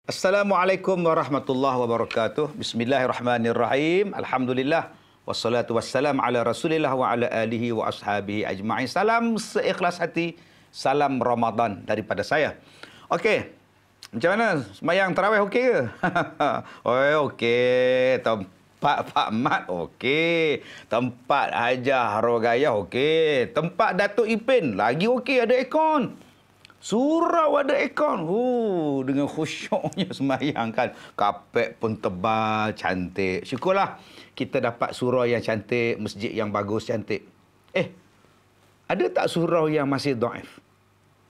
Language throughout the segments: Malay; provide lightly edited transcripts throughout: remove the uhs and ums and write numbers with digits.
Assalamualaikum warahmatullahi wabarakatuh. Bismillahirrahmanirrahim. Alhamdulillah. Wassalatu wassalam ala Rasulillah wa ala alihi wa ashabihi ajma'in. Salam seikhlas hati. Salam Ramadan daripada saya. Okey. Macam mana? Sembahyang tarawih okey ke? Oh, okey. Tempat Pak Mat okey. Tempat Hajah Rogayah okey. Tempat Datuk Ipin lagi okey, ada aircon. Surau ada aircon. Dengan khusyuknya sembahyang kan. Kapet pun tebal, cantik. Syukurlah kita dapat surau yang cantik, masjid yang bagus, cantik. Ada tak surau yang masih dhaif?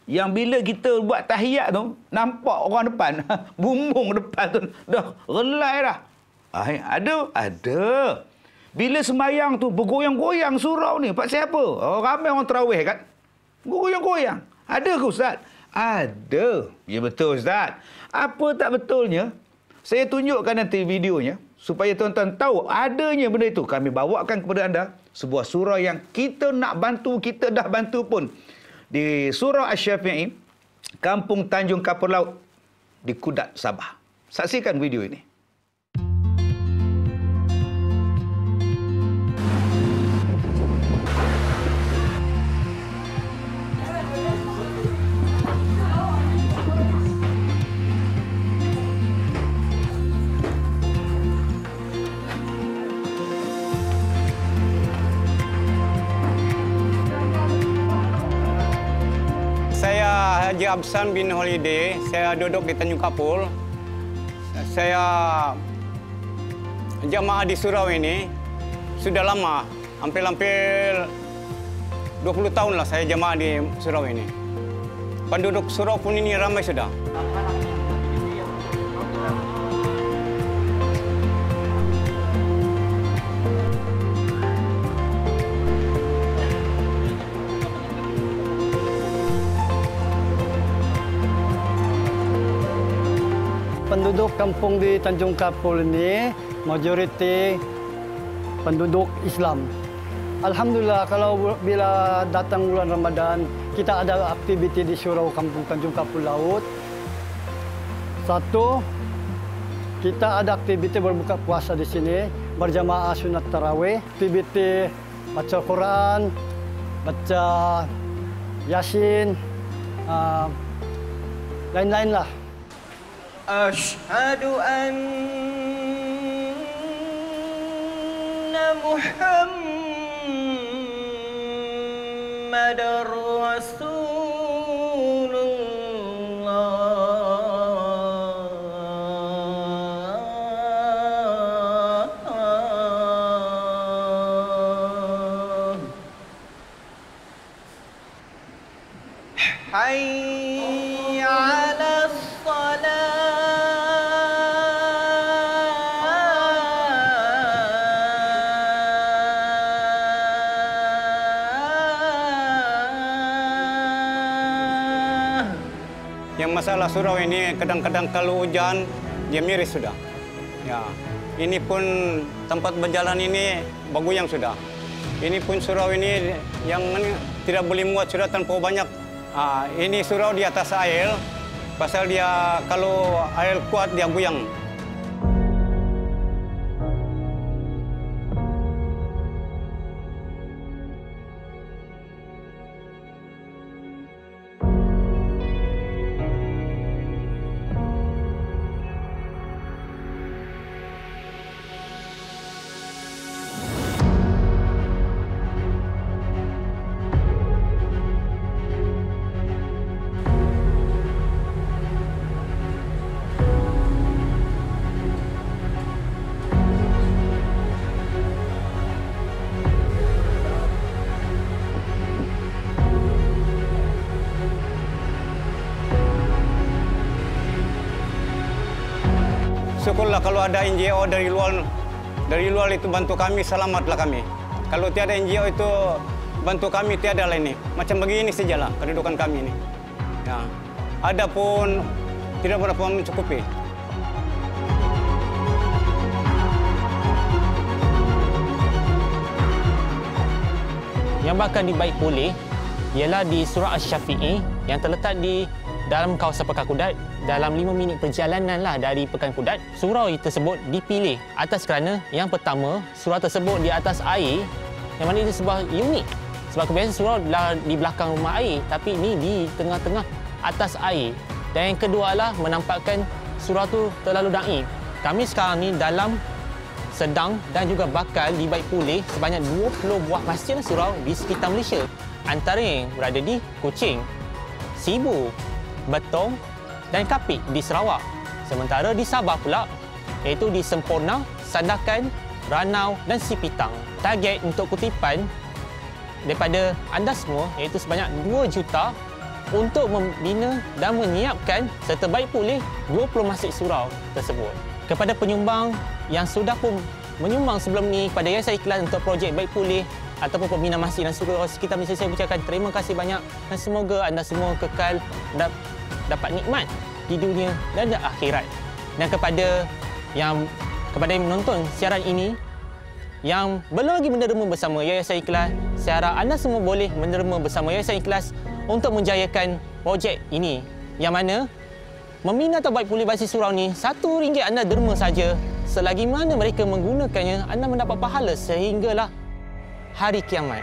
Yang bila kita buat tahiyat tu, nampak orang depan, bumbung depan tu, dah relai dah. Ada. Bila sembahyang tu, bergoyang-goyang surau ni. Pasal apa? Ramai orang terawih kan? Bergoyang-goyang. Ada ke Ustaz? Ada. Ya betul Ustaz. Apa tak betulnya? Saya tunjukkan nanti videonya supaya tuan-tuan tahu adanya benda itu. Kami bawakan kepada anda sebuah surau yang kita nak bantu, kita dah bantu pun. Di Surau Asy-Syafi'i, Kampung Tanjung Kapur Laut di Kudat, Sabah. Saksikan video ini. Haji Absan bin Holiday, saya duduk di Tanjung Kapur. Saya jamaah di surau ini sudah lama, hampir 20 tahun lah saya jamaah di surau ini. Penduduk surau pun ini ramai sudah. Penduduk kampung di Tanjung Kapur ini majoriti penduduk Islam. Alhamdulillah kalau bila datang bulan Ramadan, kita ada aktiviti di surau kampung Tanjung Kapur Laut. Satu, kita ada aktiviti berbuka puasa di sini, berjamaah sunat tarawih, aktiviti baca Quran, baca Yasin, lain-lain lah. Asyhadu anna Muhammadar Rasulullah. Hayya 'alas salat. Yang masalah surau ini kadang-kadang kalau hujan dia miris sudah. Ya, ini pun tempat berjalan ini bergoyang sudah. Ini pun surau ini yang tidak boleh muat sudah tanpa banyak. Ini surau di atas air, pasal dia kalau air kuat dia goyang. Syukurlah kalau ada NGO dari luar itu bantu kami, selamatlah kami. Kalau tiada NGO itu bantu kami, tiada lah ini. Macam begini sajalah kedudukan kami ini. Ya. Ada pun tidak berapa mencukupi. Yang bakal dibaik pulih ialah di Surau Asy-Syafi'i yang terletak di dalam kawasan Pekan Kudat dalam 5 minit perjalanan lah dari Pekan Kudat. Surau tersebut dipilih atas kerana yang pertama, surau tersebut di atas air, yang mana itu sebuah unik. Sebab kebiasaan surau di belakang rumah air, tapi ini di tengah-tengah atas air. Dan yang kedua adalah menampakkan surau tu terlalu naif. Kami sekarang ni sedang dan juga bakal dibaik pulih sebanyak 20 buah masjid dan surau di sekitar Malaysia. Antara yang berada di Kuching, Sibu, Betong dan Kapit di Sarawak. Sementara di Sabah pula, iaitu di Semporna, Sandakan, Ranau dan Sipitang. Target untuk kutipan daripada anda semua iaitu sebanyak 2 juta untuk membina dan menyiapkan serta baik pulih 20 masjid surau tersebut. Kepada penyumbang yang sudah pun menyumbang sebelum ini kepada Yayasan Ikhlas untuk projek baik pulih ataupun pembina masjid dan surau sekitar Malaysia, saya ucapkan terima kasih banyak dan semoga anda semua kekal dapat nikmat di dunia dan di akhirat. Dan kepada yang menonton siaran ini yang belum lagi menderma bersama Yayasan Ikhlas, saya harap anda semua boleh menderma bersama Yayasan Ikhlas untuk menjayakan projek ini. Yang mana membina atau baik pulih masjid surau ni, RM1 anda derma saja, selagi mana mereka menggunakannya, anda mendapat pahala sehinggalah hari kiamat.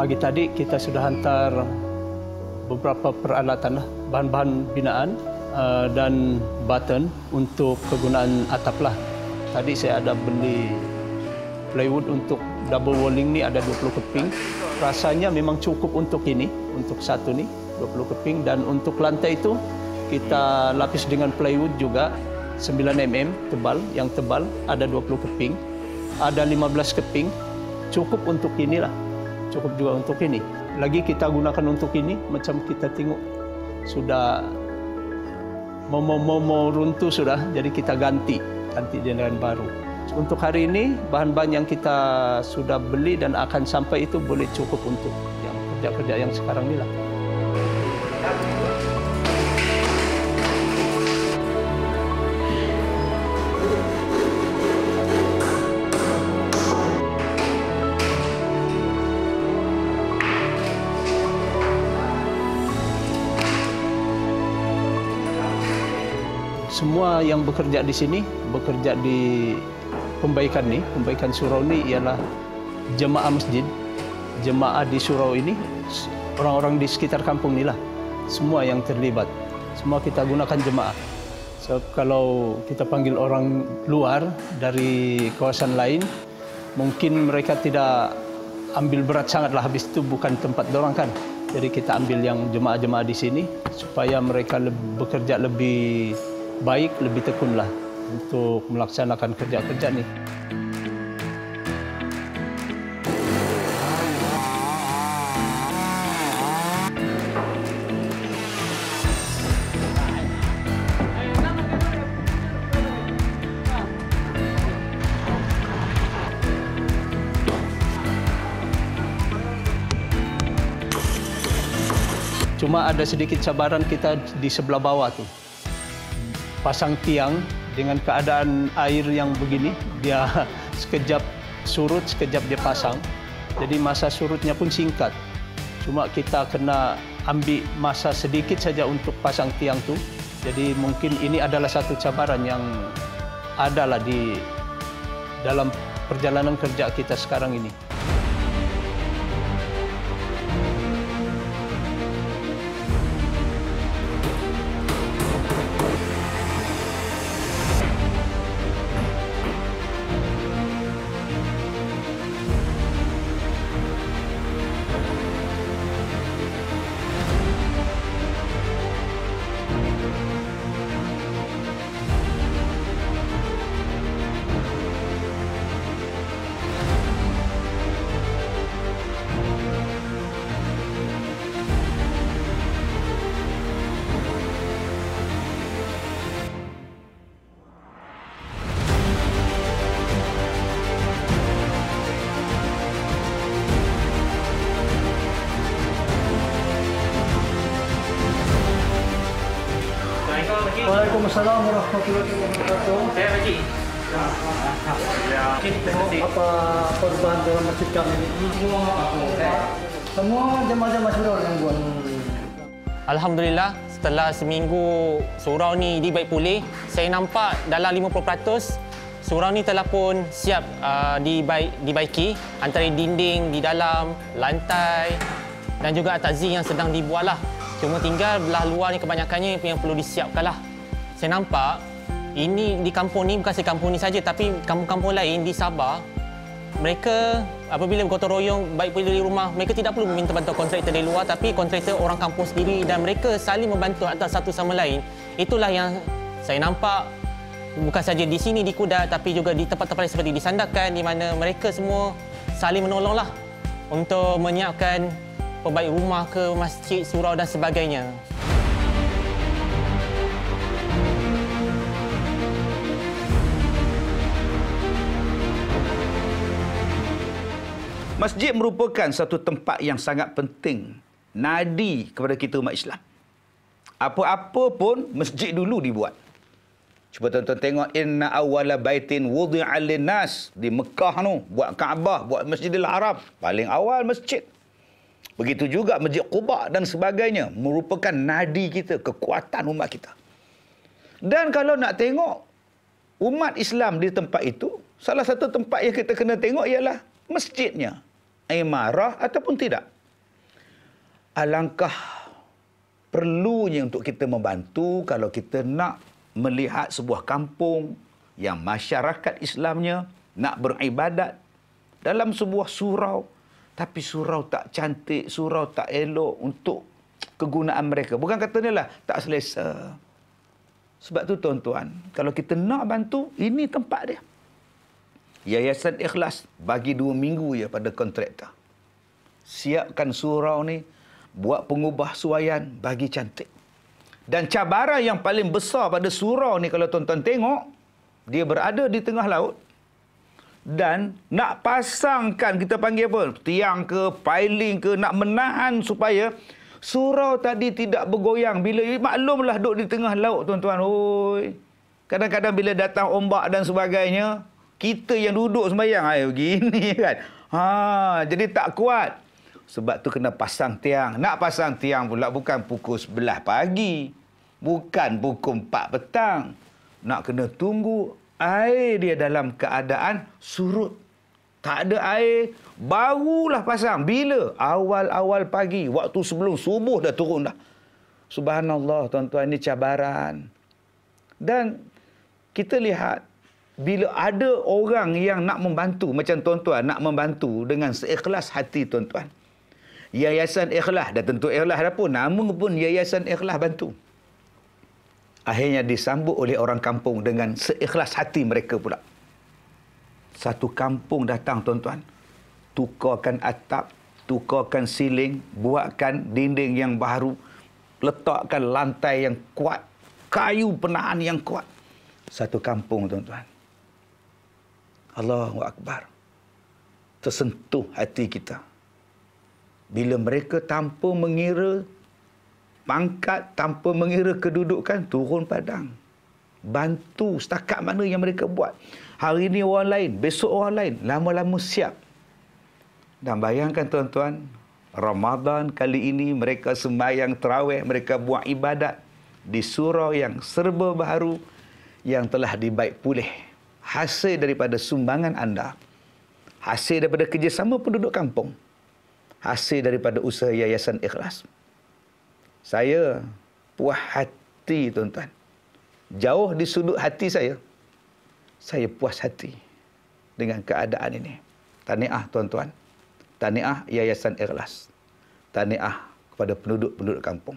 Pagi tadi kita sudah hantar beberapa peralatan, bahan-bahan binaan dan batten untuk kegunaan atap lah. Tadi saya ada beli plywood untuk double walling ni ada 20 keping. Rasanya memang cukup untuk ini, untuk satu ni 20 keping, dan untuk lantai itu kita lapis dengan plywood juga 9 mm tebal, yang tebal ada 20 keping. Ada 15 keping, cukup untuk inilah. Cukup juga untuk ini. Lagi kita gunakan untuk ini, macam kita tengok sudah mau runtuh sudah, jadi kita ganti dengan baru. Untuk hari ini, bahan-bahan yang kita sudah beli dan akan sampai itu boleh cukup untuk yang kerja-kerja yang sekarang ini lah. Semua yang bekerja di sini, bekerja di pembaikan surau ini ialah jemaah masjid, jemaah di surau ini, orang-orang di sekitar kampung inilah, semua yang terlibat. Semua kita gunakan jemaah. So, kalau kita panggil orang luar dari kawasan lain, mungkin mereka tidak ambil berat sangatlah, habis itu bukan tempat dorang kan. Jadi kita ambil yang jemaah-jemaah di sini supaya mereka bekerja lebih baik, lebih tekunlah untuk melaksanakan kerja-kerja ni. Cuma ada sedikit cabaran kita di sebelah bawah tu. Pasang tiang dengan keadaan air yang begini, dia sekejap surut, sekejap dia pasang. Jadi masa surutnya pun singkat. Cuma kita kena ambil masa sedikit saja untuk pasang tiang tu. Jadi mungkin ini adalah satu cabaran yang adalah di dalam perjalanan kerja kita sekarang ini. Waalaikumsalam warahmatullahi wabarakatuh. Saya Haji. Apa perubahan dalam masjid kami ini? Semua jemaah-jemaah surau yang buat. Alhamdulillah, setelah seminggu surau ni dibaik pulih, saya nampak dalam 50% surau ni telah pun siap dibaiki, antara dinding di dalam, lantai dan juga atas zinc yang sedang dibuatlah. Cuma tinggal belah luar ni kebanyakannya yang perlu disiapkanlah. Saya nampak ini di kampung ni, bukan saja kampung ni saja, tapi kampung-kampung lain di Sabah, mereka apabila bergotong royong baik pulih dari rumah, mereka tidak perlu meminta bantuan kontraktor dari luar, tapi kontraktor orang kampung sendiri dan mereka saling membantu antara satu sama lain. Itulah yang saya nampak bukan saja di sini di Kudat, tapi juga di tempat-tempat seperti di Sandakan, di mana mereka semua saling menolonglah untuk menyiapkan perbaik rumah ke masjid, surau dan sebagainya. Masjid merupakan satu tempat yang sangat penting, nadi kepada kita umat Islam. Apa-apa pun masjid dulu dibuat. Cuba tuan-tuan tengok, inna awwala baitin wudi'a lin-nas, di Mekah tu, buat Kaabah, buat Masjidil Haram, paling awal masjid. Begitu juga Masjid Quba dan sebagainya, merupakan nadi kita, kekuatan umat kita. Dan kalau nak tengok umat Islam di tempat itu, salah satu tempat yang kita kena tengok ialah masjidnya. Imarah ataupun tidak. Alangkah perlunya untuk kita membantu kalau kita nak melihat sebuah kampung yang masyarakat Islamnya nak beribadat dalam sebuah surau, tapi surau tak cantik, surau tak elok untuk kegunaan mereka. Bukan katanya lah tak selesa. Sebab tu tuan-tuan, kalau kita nak bantu, ini tempat dia. Yayasan Ikhlas bagi 2 minggu ya pada kontraktor. Siapkan surau ni, buat pengubah suaian, bagi cantik. Dan cabaran yang paling besar pada surau ni kalau tuan-tuan tengok, dia berada di tengah laut. Dan nak pasangkan, kita panggil apa? Tiang ke, piling ke, nak menahan supaya surau tadi tidak bergoyang. Bila maklumlah duduk di tengah laut tuan-tuan. Oi. Kadang-kadang bila datang ombak dan sebagainya, kita yang duduk sembahyang, begini kan. Jadi tak kuat. Sebab tu kena pasang tiang. Nak pasang tiang pula bukan pukul 11 pagi. Bukan pukul 4 petang. Nak kena tunggu air dia dalam keadaan surut. Tak ada air, barulah pasang. Bila? Awal-awal pagi. Waktu sebelum subuh dah turun dah. Subhanallah tuan-tuan, ini cabaran. Dan kita lihat, bila ada orang yang nak membantu, macam tuan-tuan nak membantu dengan seikhlas hati tuan-tuan. Yayasan Ikhlas, dah tentu Ikhlas dah pun, nama pun Yayasan Ikhlas bantu. Akhirnya disambut oleh orang kampung dengan seikhlas hati mereka pula. Satu kampung datang tuan-tuan, tukarkan atap, tukarkan siling, buatkan dinding yang baru, letakkan lantai yang kuat, kayu penahan yang kuat. Satu kampung tuan-tuan. Allahu Akbar. Tersentuh hati kita. Bila mereka tanpa mengira pangkat, tanpa mengira kedudukan, turun padang. Bantu setakat mana yang mereka buat. Hari ini orang lain, besok orang lain. Lama-lama siap. Dan bayangkan tuan-tuan, Ramadan kali ini mereka sembahyang tarawih, mereka buat ibadat di surau yang serba baru yang telah dibaik pulih. Hasil daripada sumbangan anda. Hasil daripada kerjasama penduduk kampung. Hasil daripada usaha Yayasan Ikhlas. Saya puas hati tuan-tuan. Jauh di sudut hati saya puas hati dengan keadaan ini. Tahniah tuan-tuan. Tahniah Yayasan Ikhlas. Tahniah kepada penduduk-penduduk kampung.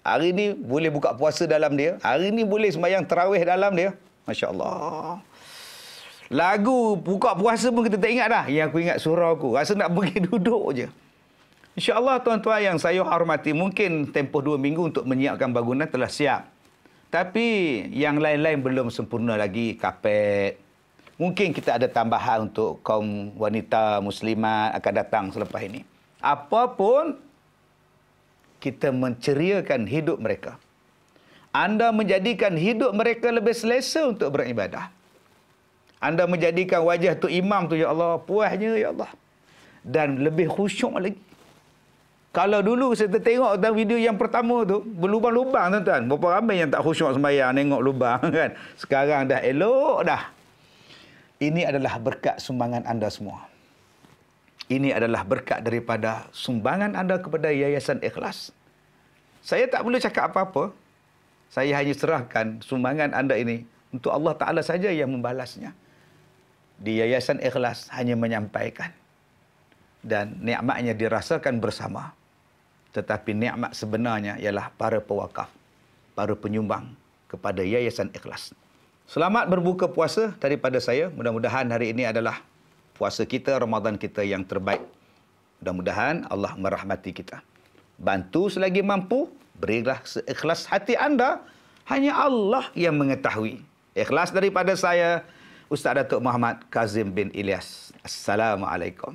Hari ni boleh buka puasa dalam dia. Hari ni boleh sembahyang tarawih dalam dia. Masya Allah. Lagu buka puasa pun kita tak ingat dah. Yang aku ingat surau aku. Rasa nak pergi duduk je. InsyaAllah tuan-tuan yang saya hormati, mungkin tempoh 2 minggu untuk menyiapkan bangunan telah siap. Tapi yang lain-lain belum sempurna lagi. Kapet. Mungkin kita ada tambahan untuk kaum wanita muslimat akan datang selepas ini. Apapun, kita menceriakan hidup mereka. Anda menjadikan hidup mereka lebih selesa untuk beribadah. Anda menjadikan wajah tu imam tu, ya Allah, puasnya, ya Allah. Dan lebih khusyuk lagi. Kalau dulu saya tengok dalam video yang pertama tu, berlubang-lubang tuan-tuan. Berapa ramai yang tak khusyuk sembahyang, tengok lubang kan. Sekarang dah elok dah. Ini adalah berkat sumbangan anda semua. Ini adalah berkat daripada sumbangan anda kepada Yayasan Ikhlas. Saya tak perlu cakap apa-apa. Saya hanya serahkan sumbangan anda ini untuk Allah Ta'ala saja yang membalasnya. Di Yayasan Ikhlas hanya menyampaikan. Dan nikmatnya dirasakan bersama. Tetapi nikmat sebenarnya ialah para pewakaf, para penyumbang kepada Yayasan Ikhlas. Selamat berbuka puasa daripada saya. Mudah-mudahan hari ini adalah puasa kita, Ramadan kita yang terbaik. Mudah-mudahan Allah merahmati kita. Bantu selagi mampu, berilah seikhlas hati anda. Hanya Allah yang mengetahui. Ikhlas daripada saya, Ustaz Datuk Muhammad Kazim bin Ilyas. Assalamualaikum.